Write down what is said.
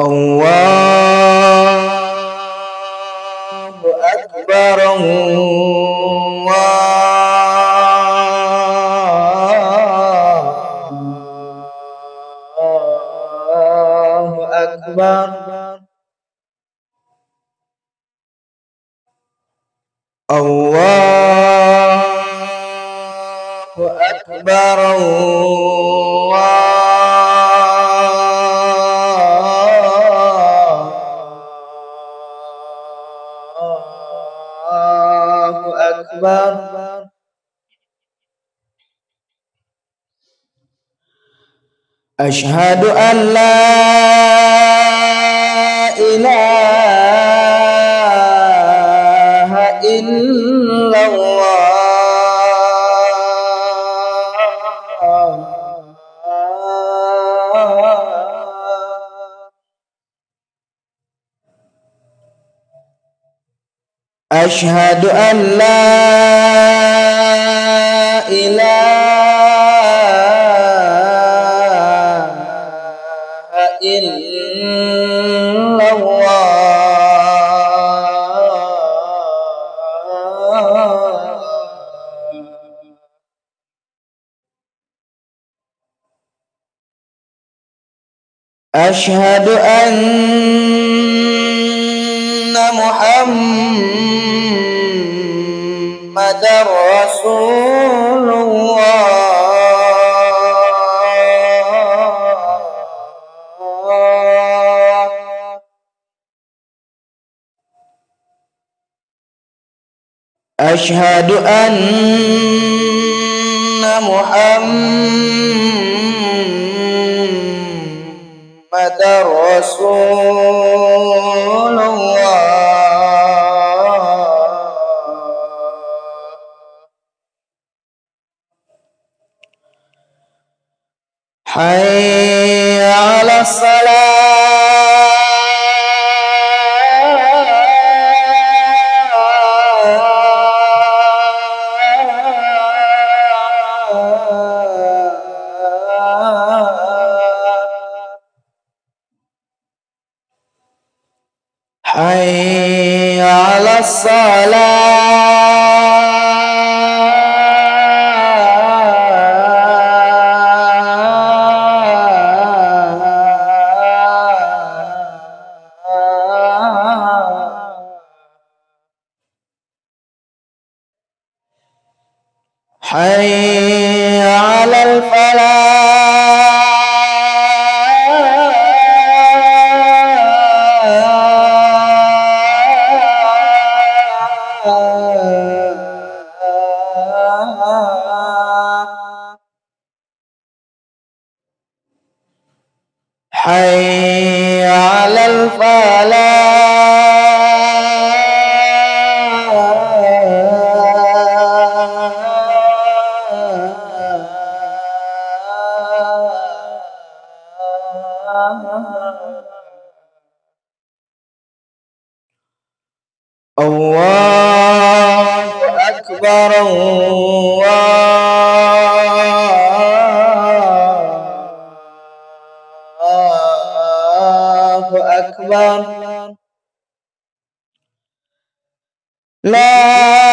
الله أكبر الله أكبر الله أكبر الله أكبر أشهد أن لا إله إلا الله أشهد أن لا إله إلا الله أشهد أن محمدًا رسول الله أشهد أن محمدًا رسول الله حي على حي على حي على حي على الله أكبر الله أكبر لا